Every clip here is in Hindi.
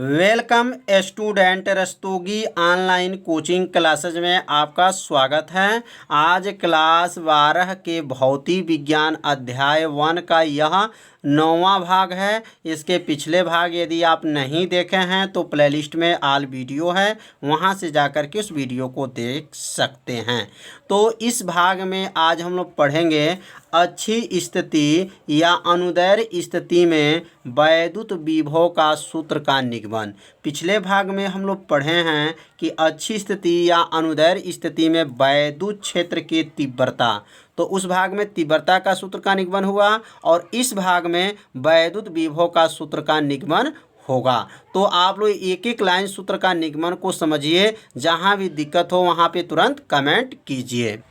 Welcome student. Rastogi online coaching classes में आपका स्वागत है। आज क्लास 12 के भौतिक विज्ञान अध्याय 1 का यह 9वां भाग है। इसके पिछले भाग यदि आप नहीं देखे हैं तो प्लेलिस्ट में ऑल वीडियो है, वहां से जाकर के उस वीडियो को देख सकते हैं। तो इस भाग में आज हम लोग पढ़ेंगे अच्छी स्थिति या अनुदैर्घ्य स्थिति में वैद्युत विभव का सूत्र का निगमन। पिछले भाग में हम लोग पढ़े हैं कि अच्छी स्थिति या अनुदैर्घ्य स्थिति में वैद्युत क्षेत्र की तीव्रता, तो उस भाग में तीव्रता का सूत्र का निगमन हुआ और इस भाग में वैद्युत विभव का सूत्र का निगमन होगा। तो आप लोग एक एक लाइन सूत्र का निगमन को समझिए, जहां भी दिक्कत हो वहां पे तुरंत कमेंट कीजिए।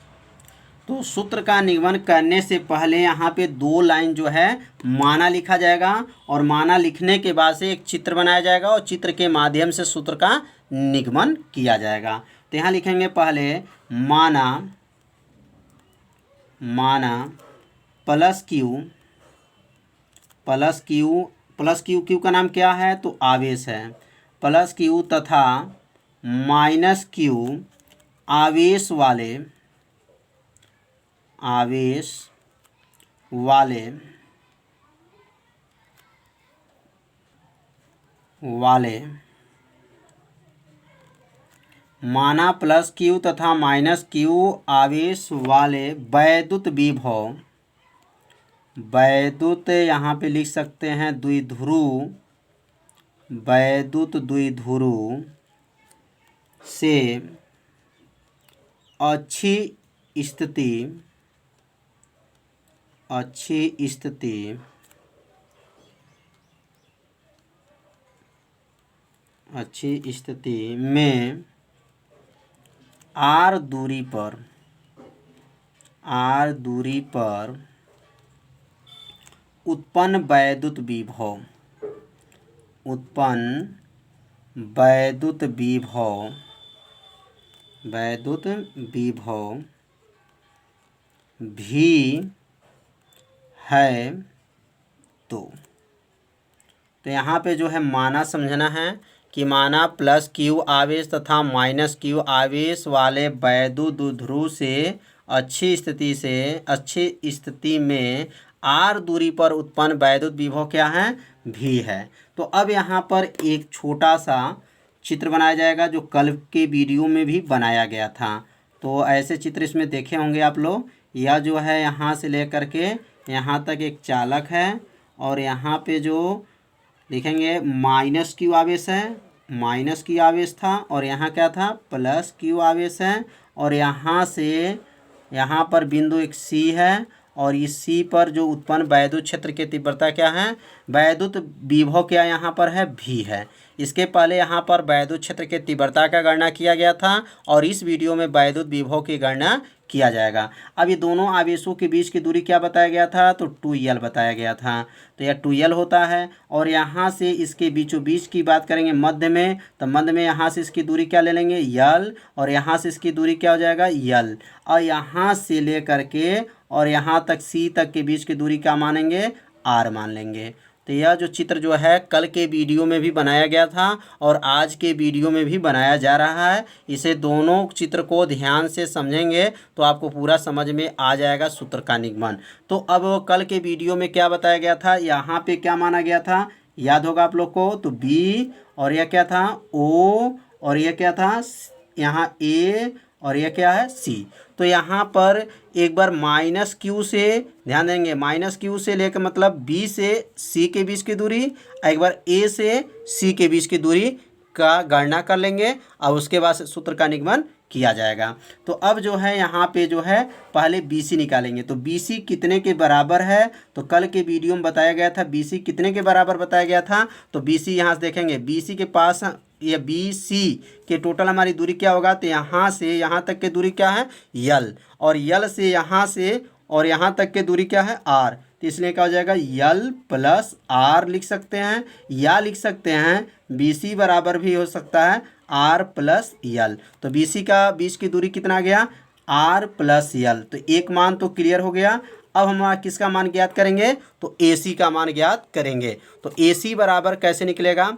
तो सूत्र का निगमन करने से पहले यहाँ पे 2 लाइन जो है माना लिखा जाएगा और माना लिखने के बाद से एक चित्र बनाया जाएगा और चित्र के माध्यम से सूत्र का निगमन किया जाएगा। तो यहाँ लिखेंगे पहले माना प्लस क्यू का नाम क्या है तो आवेश है, प्लस क्यू तथा माइनस क्यू आवेश वाले माना प्लस क्यू तथा माइनस क्यू आवेश वाले वैद्युत विभव, वैद्युत यहाँ पे लिख सकते हैं द्विध्रुव, वैद्युत द्विध्रुव से अच्छी स्थिति में r दूरी पर उत्पन्न वैद्युत विभव भी है। तो यहाँ पे जो है माना समझना है कि माना प्लस क्यू आवेश तथा माइनस क्यू आवेश वाले वैद्युत द्विध्रुव से अच्छी स्थिति में r दूरी पर उत्पन्न वैद्युत विभव क्या है भी है। तो अब यहाँ पर एक छोटा सा चित्र बनाया जाएगा जो कल के वीडियो में भी बनाया गया था। तो ऐसे चित्र इसमें देखे होंगे आप लोग। यह जो है यहाँ से लेकर के यहाँ तक एक चालक है और यहाँ पे जो लिखेंगे माइनस क्यू आवेश है, माइनस क्यू आवेश था और यहाँ क्या था प्लस क्यू आवेश है और यहाँ से यहाँ पर बिंदु एक सी है और इस सी पर जो उत्पन्न वैद्युत क्षेत्र की तीव्रता क्या है, वैद्युत विभव क्या यहाँ पर है भी है। इसके पहले यहाँ पर वैद्युत क्षेत्र की तीव्रता का गणना किया गया था और इस वीडियो में वैद्युत विभव की गणना किया जाएगा। अब ये दोनों आवेशों के बीच की दूरी क्या बताया गया था तो 2l बताया गया था। तो यह 2l होता है और यहाँ से इसके बीचों बीच की बात करेंगे मध्य में, तो मध्य में यहाँ से इसकी दूरी क्या ले लेंगे l और यहाँ से इसकी दूरी क्या हो जाएगा l और यहाँ से ले करके और यहाँ तक c तक के बीच की दूरी क्या मानेंगे r मान लेंगे। तो यह जो चित्र जो है कल के वीडियो में भी बनाया गया था और आज के वीडियो में भी बनाया जा रहा है। इसे दोनों चित्र को ध्यान से समझेंगे तो आपको पूरा समझ में आ जाएगा सूत्र का निगमन। तो अब कल के वीडियो में क्या बताया गया था, यहाँ पे क्या माना गया था याद होगा आप लोग को, तो B और यह क्या था O और यह क्या था यहाँ A और यह क्या है C। तो यहाँ पर एक बार माइनस क्यू से ध्यान देंगे, माइनस क्यू से लेकर मतलब B से C के बीच की दूरी, एक बार A से C के बीच की दूरी का गणना कर लेंगे और उसके बाद सूत्र का निगमन किया जाएगा। तो अब जो है यहाँ पे जो है पहले BC निकालेंगे। तो BC कितने के बराबर है, तो कल के वीडियो में बताया गया था BC कितने के बराबर बताया गया था। तो BC यहाँ से देखेंगे, BC के पास ये BC के टोटल हमारी दूरी क्या होगा, तो यहाँ से यहाँ तक की दूरी क्या है L और L से यहाँ तक की दूरी क्या है R। तो इसलिए क्या हो जाएगा L प्लस R लिख सकते हैं या लिख सकते हैं BC बराबर भी हो सकता है R प्लस L। तो BC का बीच की दूरी कितना आ गया R प्लस L। तो एक मान तो क्लियर हो गया। अब हम किसका मान ज्ञात करेंगे, तो AC का मान ज्ञात करेंगे। तो AC बराबर कैसे निकलेगा,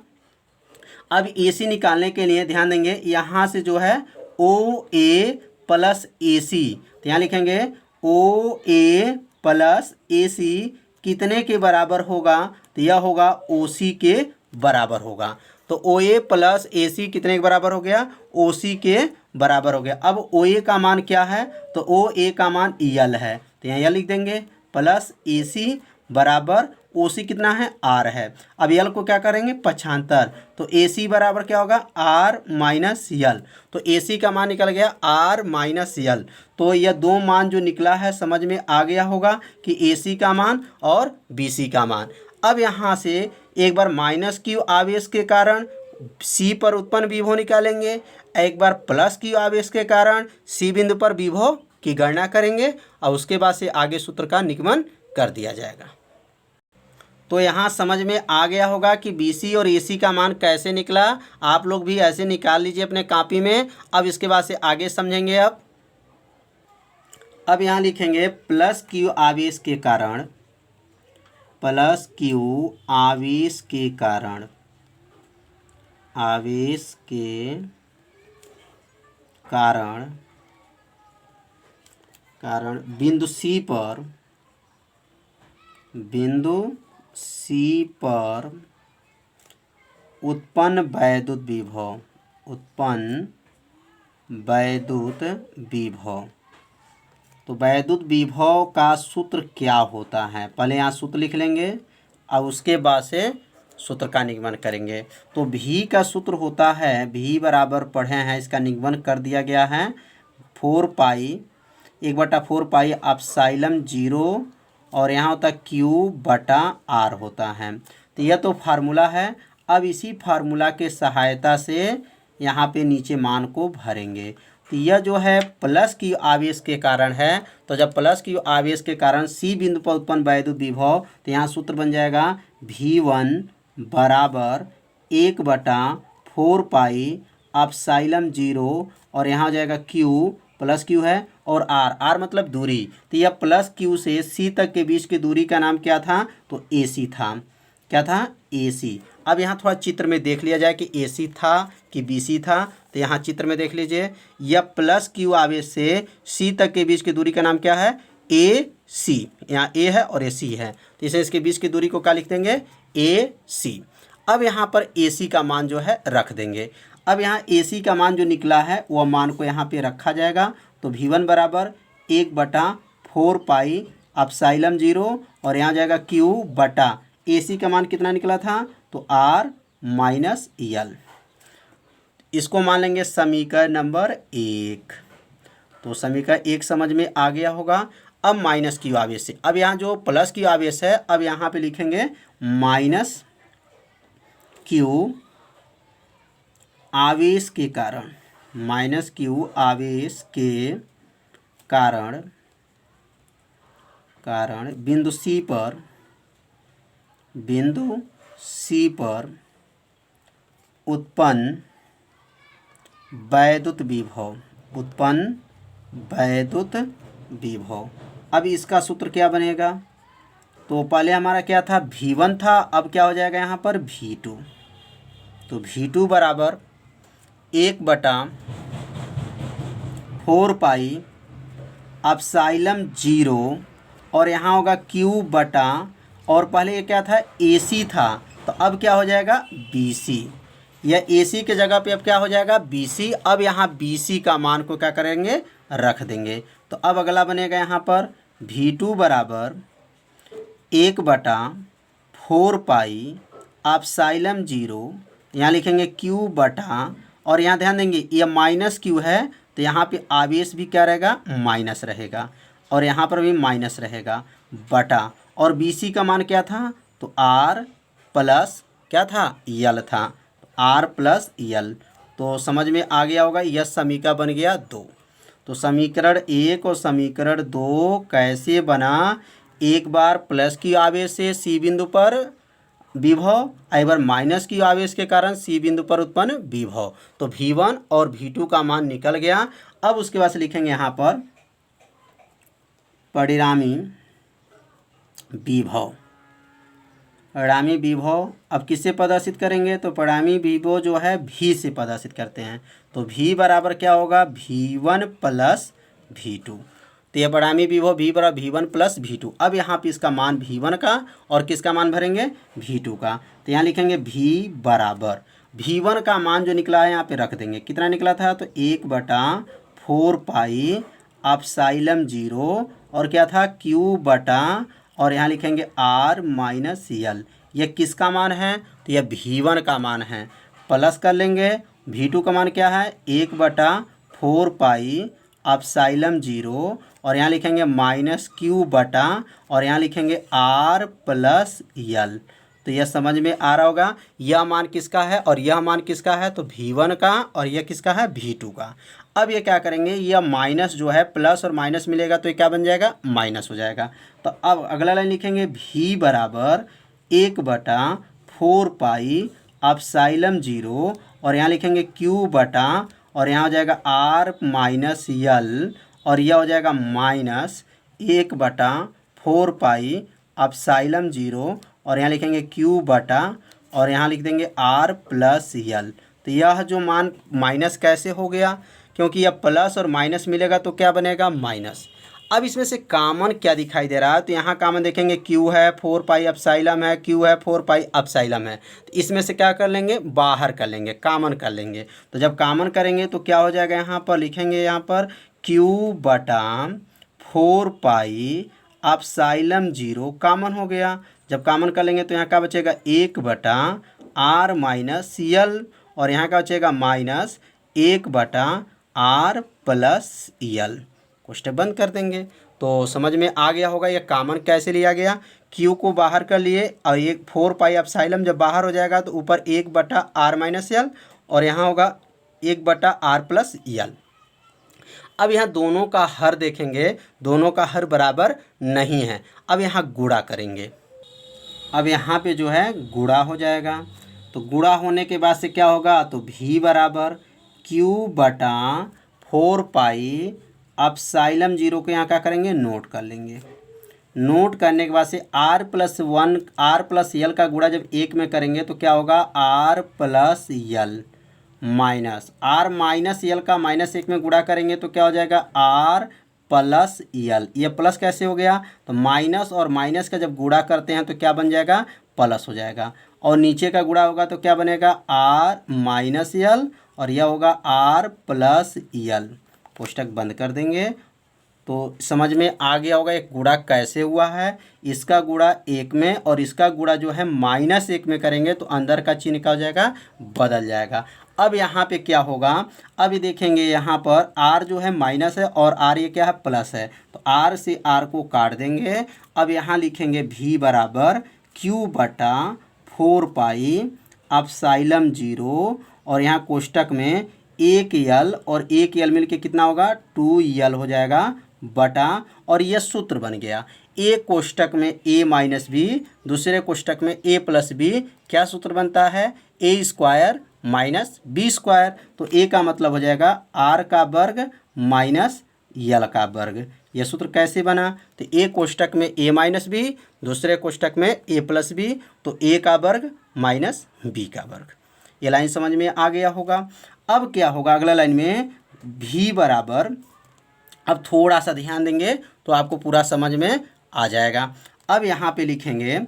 अब ए सी निकालने के लिए ध्यान देंगे, यहाँ से जो है ओ ए प्लस ए सी, तो यहाँ लिखेंगे ओ ए प्लस ए सी कितने के बराबर होगा, तो यह होगा ओ सी के बराबर होगा। तो ओ ए प्लस ए सी कितने के बराबर हो गया, ओ सी के बराबर हो गया। अब ओ ए का मान क्या है, तो ओ ए का मान यल है, तो यहाँ यल लिख देंगे प्लस ए सी बराबर ओ सी कितना है, आर है। अब यल को क्या करेंगे, पक्षांतर, तो ए सी बराबर क्या होगा, आर माइनस यल। तो ए सी का मान निकल गया आर माइनस यल। तो यह दो मान जो निकला है समझ में आ गया होगा कि ए सी का मान और बी सी का मान। अब यहाँ से एक बार माइनस क्यू आवेश के कारण सी पर उत्पन्न विभव निकालेंगे, एक बार प्लस क्यू आवेश के कारण सी बिंदु पर विभव की गणना करेंगे और उसके बाद से आगे सूत्र का निगमन कर दिया जाएगा। तो यहाँ समझ में आ गया होगा कि BC और AC का मान कैसे निकला। आप लोग भी ऐसे निकाल लीजिए अपने कॉपी में। अब इसके बाद से आगे समझेंगे। अब यहाँ लिखेंगे प्लस क्यू आवेश के कारण, प्लस क्यू आवेश के कारण, आवेश के कारण बिंदु C पर, बिंदु C पर उत्पन्न वैद्युत विभव, उत्पन्न वैद्युत विभव। तो वैद्युत विभव का सूत्र क्या होता है, पहले यहाँ सूत्र लिख लेंगे और उसके बाद से सूत्र का निगमन करेंगे। तो भी का सूत्र होता है, भी बराबर पढ़े हैं, इसका निगमन कर दिया गया है 4 पाई 1/4 पाई एप्सिलॉन 0 और यहाँ होता है क्यू बटा आर होता है। तो यह तो फार्मूला है। अब इसी फार्मूला के सहायता से यहाँ पे नीचे मान को भरेंगे। तो यह जो है प्लस क्यू आवेश के कारण है, तो जब प्लस क्यू आवेश के कारण सी बिंदु पर उत्पन्न वैद्युत विभव, तो यहाँ सूत्र बन जाएगा V1 बराबर 1/4 पाई एप्सिलॉन 0 और यहाँ हो जाएगा क्यू, प्लस क्यू है और आर मतलब दूरी। तो यह प्लस क्यू से सी तक के बीच की दूरी का नाम क्या था, तो ए सी था। क्या था, ए सी। अब यहाँ थोड़ा चित्र में देख लिया जाए कि ए सी था कि बी सी था। तो यहाँ चित्र में देख लीजिए, यह प्लस क्यू आवेश से सी तक के बीच की दूरी का नाम क्या है, ए सी। यहाँ ए है और ए सी है, तो इसे इसके बीच की दूरी को क्या लिख देंगे, ए सी। अब यहाँ पर ए सी का मान जो है रख देंगे। अब यहाँ ए सी का मान जो निकला है वह मान को यहाँ पे रखा जाएगा। तो V1 बराबर 1/4 पाई एप्सिलॉन 0 और यहाँ जाएगा क्यू बटा ए सी का मान कितना निकला था, तो आर माइनस यल। इसको मान लेंगे समीकरण नंबर 1। तो समीकरण 1 समझ में आ गया होगा। अब माइनस क्यू आवेश से, अब यहाँ जो प्लस क्यू आवेश है, अब यहाँ पे लिखेंगे माइनस क्यू आवेश के कारण, माइनस क्यू आवेश के कारण बिंदु C पर, बिंदु C पर उत्पन्न वैद्युत विभव, उत्पन्न वैद्युत विभव। अब इसका सूत्र क्या बनेगा, तो पहले हमारा क्या था, V1 था, अब क्या हो जाएगा यहाँ पर V2। तो V2 बराबर 1/4 पाई एप्सिलॉन 0 और यहाँ होगा क्यू बटा, और पहले ये क्या था, AC था, तो अब क्या हो जाएगा BC। यह AC के जगह पे अब क्या हो जाएगा BC। अब यहाँ BC का मान को क्या करेंगे, रख देंगे। तो अब अगला बनेगा यहाँ पर V2 बराबर 1/4 पाई एप्सिलॉन 0, यहाँ लिखेंगे क्यू बटा, और यहाँ ध्यान देंगे यह माइनस क्यू है, तो यहाँ पे आवेश भी क्या रहेगा, माइनस रहेगा, और यहाँ पर भी माइनस रहेगा बटा, और BC का मान क्या था, तो R प्लस क्या था, यल था, R प्लस यल। तो समझ में आ गया होगा, यह समीकरण बन गया 2। तो समीकरण 1 और समीकरण 2 कैसे बना, एक बार प्लस की आवेश से सी बिंदु पर विभव, एक बार माइनस की आवेश के कारण सी बिंदु पर उत्पन्न विभव। तो V1 और V2 का मान निकल गया। अब उसके बाद से लिखेंगे यहाँ पर परिणामी विभव, परिणामी विभव अब किससे प्रदर्शित करेंगे, तो परिणामी विभव जो है V से प्रदर्शित करते हैं। तो V बराबर क्या होगा, V1 प्लस V2। तो यह परिणामी विभव V बराबर V1 प्लस V2। अब यहाँ पे इसका मान V1 का और किसका मान भरेंगे, V2 का। तो यहाँ लिखेंगे V बराबर V1 का मान जो निकला है यहाँ पे रख देंगे। कितना निकला था, तो 1/4 पाई एप्सिलॉन 0 और क्या था Q बटा और यहाँ लिखेंगे R माइनस L। यह किसका मान है, तो यह V1 का मान है। प्लस कर लेंगे V2 का मान क्या है, 1/4 पाई एप्सिलॉन 0 और यहाँ लिखेंगे माइनस Q बटा और यहाँ लिखेंगे R प्लस L। तो यह समझ में आ रहा होगा, यह मान किसका है और यह मान किसका है, तो V1 का और यह किसका है, V2 का। अब ये क्या करेंगे, यह माइनस जो है प्लस और माइनस मिलेगा तो ये क्या बन जाएगा, माइनस हो जाएगा। तो अब अगला लाइन लिखेंगे V बराबर 1/4 पाई एप्सिलॉन 0 और यहाँ लिखेंगे Q बटा और यहाँ हो जाएगा R माइनस L और यह हो जाएगा माइनस 1/4 पाई एप्सिलॉन 0 और यहाँ लिखेंगे Q बटा और यहाँ लिख देंगे R प्लस L। तो यह जो मान माइनस कैसे हो गया, क्योंकि यह प्लस और माइनस मिलेगा तो क्या बनेगा, माइनस। अब इसमें से कॉमन क्या दिखाई दे रहा है, तो यहाँ कॉमन देखेंगे Q है 4 पाई एप्सिलॉन है, Q है 4 पाई एप्सिलॉन है। तो इसमें से क्या कर लेंगे, बाहर कर लेंगे, कॉमन कर लेंगे। तो जब कॉमन करेंगे तो क्या हो जाएगा, यहाँ पर लिखेंगे यहाँ पर Q बटा 4 पाई एप्सिलॉन 0 कॉमन हो गया। जब कॉमन कर लेंगे तो यहाँ का बचेगा 1/R माइनस L और यहाँ का बचेगा माइनस 1/R प्लस L। कोष्टक बंद कर देंगे। तो समझ में आ गया होगा यह कॉमन कैसे लिया गया। Q को बाहर कर लिए और 4 पाई एप्सिलॉन जब बाहर हो जाएगा तो ऊपर 1/R माइनस L और यहाँ होगा 1/R प्लस L। अब यहाँ दोनों का हर देखेंगे, दोनों का हर बराबर नहीं है। अब यहाँ गुणा करेंगे। अब यहाँ पे जो है गुणा हो जाएगा। तो गुणा होने के बाद से क्या होगा, तो V बराबर Q बटा 4 पाई एप्सिलॉन 0 को यहाँ क्या करेंगे, नोट कर लेंगे। नोट करने के बाद से R प्लस L का गुणा जब 1 में करेंगे तो क्या होगा, R plus L minus R minus L का माइनस 1 में गुणा करेंगे तो क्या हो जाएगा, R प्लस L। ये प्लस कैसे हो गया, तो माइनस और माइनस का जब गुणा करते हैं तो क्या बन जाएगा, प्लस हो जाएगा। और नीचे का गुणा होगा तो क्या बनेगा, R माइनस L और यह होगा R प्लस L। कोष्टक बंद कर देंगे। तो समझ में आ गया होगा एक गुणा कैसे हुआ है। इसका गुणा 1 में और इसका गुणा जो है -1 में करेंगे तो अंदर का चिन्ह क्या हो जाएगा, बदल जाएगा। अब यहाँ पे क्या होगा, अब ये देखेंगे यहाँ पर R जो है माइनस है और R ये क्या है, प्लस है। तो R से R को काट देंगे। अब यहाँ लिखेंगे V बराबर Q बटा 4 पाई एप्सिलॉन 0 और यहाँ कोष्टक में 1L और 1L मिल के कितना होगा, 2L हो जाएगा बटा और यह सूत्र बन गया। एक कोष्टक में A माइनस बी, दूसरे कोष्टक में A प्लस बी। क्या सूत्र बनता है, A square minus B square. तो A का मतलब हो जाएगा R का वर्ग माइनस L का वर्ग। यह सूत्र कैसे बना, तो A कोष्टक में A माइनस बी, दूसरे कोष्टक में A प्लस बी, तो A का वर्ग माइनस B का वर्ग। ये लाइन समझ में आ गया होगा। अब क्या होगा, अगला लाइन में V बराबर, अब थोड़ा सा ध्यान देंगे तो आपको पूरा समझ में आ जाएगा। अब यहाँ पे लिखेंगे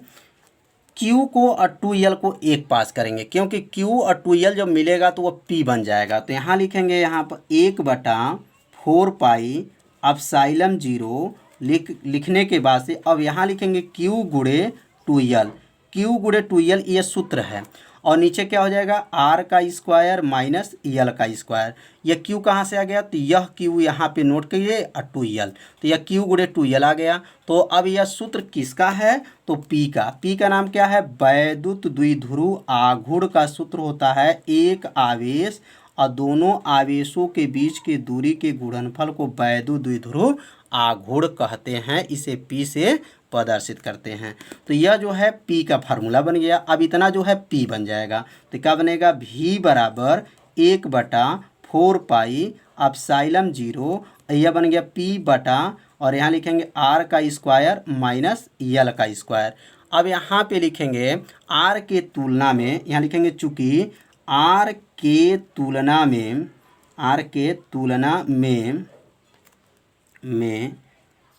Q को और 2L को एक पास करेंगे, क्योंकि Q और 2L जब मिलेगा तो वो P बन जाएगा। तो यहाँ लिखेंगे यहाँ पर 1/4 पाई एप्सिलॉन 0 लिखने के बाद से अब यहाँ लिखेंगे Q गुणे 2L। Q गुणे 2L ये सूत्र है और नीचे क्या हो जाएगा, R का स्क्वायर माइनस L का स्क्वायर। यह Q कहाँ से आ गया, तो यह Q यहाँ पे नोट करिए और 2L, तो यह Q गुणे 2L आ गया। तो अब यह सूत्र किसका है, तो P का नाम क्या है, वैद्युत द्विध्रुव आघूर्ण का सूत्र होता है। एक आवेश और दोनों आवेशों के बीच की दूरी के गुणनफल को वैद्युत द्विध्रुव आघूर्ण कहते हैं। इसे P से प्रदर्शित करते हैं। तो यह जो है P का फार्मूला बन गया। अब इतना जो है P बन जाएगा तो क्या बनेगा, V बराबर 1/4 पाई एप्सिलॉन 0, यह बन गया P बटा और यहाँ लिखेंगे R का स्क्वायर माइनस L का स्क्वायर। अब यहाँ पे लिखेंगे आर के तुलना में, यहाँ लिखेंगे चूँकि आर के तुलना में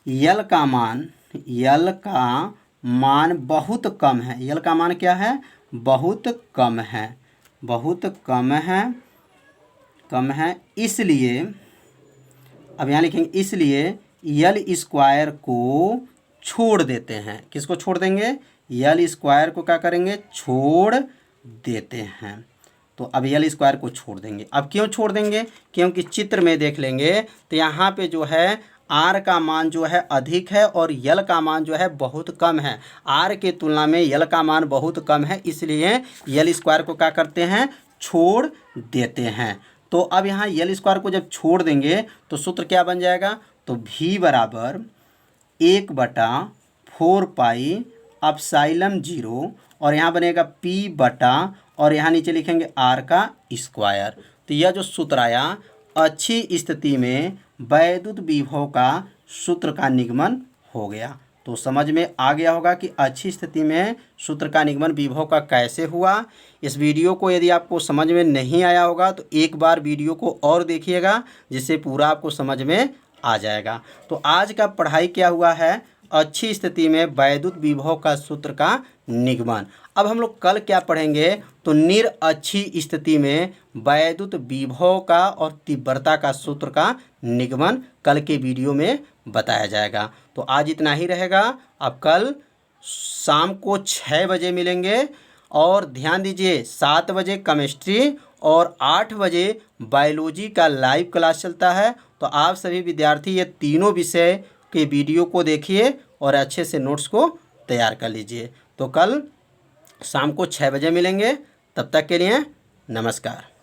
यल का मान बहुत कम है। यल का मान क्या है? बहुत कम है। इसलिए अब यहाँ लिखेंगे इसलिए यल स्क्वायर को छोड़ देते हैं। किसको छोड़ देंगे? यल स्क्वायर को क्या करेंगे? छोड़ देते हैं। तो अब यल स्क्वायर को छोड़ देंगे। अब क्यों छोड़ देंगे? क्योंकि चित्र में देख लेंगे तो यहाँ पे जो है आर का मान जो है अधिक है और यल का मान जो है बहुत कम है। आर के तुलना में यल का मान बहुत कम है, इसलिए यल स्क्वायर को क्या करते हैं? छोड़ देते हैं। तो अब यहाँ यल स्क्वायर को जब छोड़ देंगे तो सूत्र क्या बन जाएगा? तो v बराबर 1/4 पाई एप्सिलॉन 0 और यहाँ बनेगा p बटा और यहाँ नीचे लिखेंगे r का स्क्वायर। तो यह जो सूत्र आया, अच्छी स्थिति में वैद्युत विभव का सूत्र का निगमन हो गया। तो समझ में आ गया होगा कि अच्छी स्थिति में सूत्र का निगमन विभव का कैसे हुआ। इस वीडियो को यदि आपको समझ में नहीं आया होगा तो एक बार वीडियो को और देखिएगा, जिससे पूरा आपको समझ में आ जाएगा। तो आज का पढ़ाई क्या हुआ है? अच्छी स्थिति में वैद्युत विभव का सूत्र का निगमन। अब हम लोग कल क्या पढ़ेंगे? तो अच्छी स्थिति में वैद्युत विभव का और तीव्रता का सूत्र का निगमन कल के वीडियो में बताया जाएगा। तो आज इतना ही रहेगा। अब कल शाम को 6 बजे मिलेंगे और ध्यान दीजिए 7 बजे केमिस्ट्री और 8 बजे बायोलॉजी का लाइव क्लास चलता है। तो आप सभी विद्यार्थी ये तीनों विषय के वीडियो को देखिए और अच्छे से नोट्स को तैयार कर लीजिए। तो कल शाम को 6 बजे मिलेंगे। तब तक के लिए नमस्कार।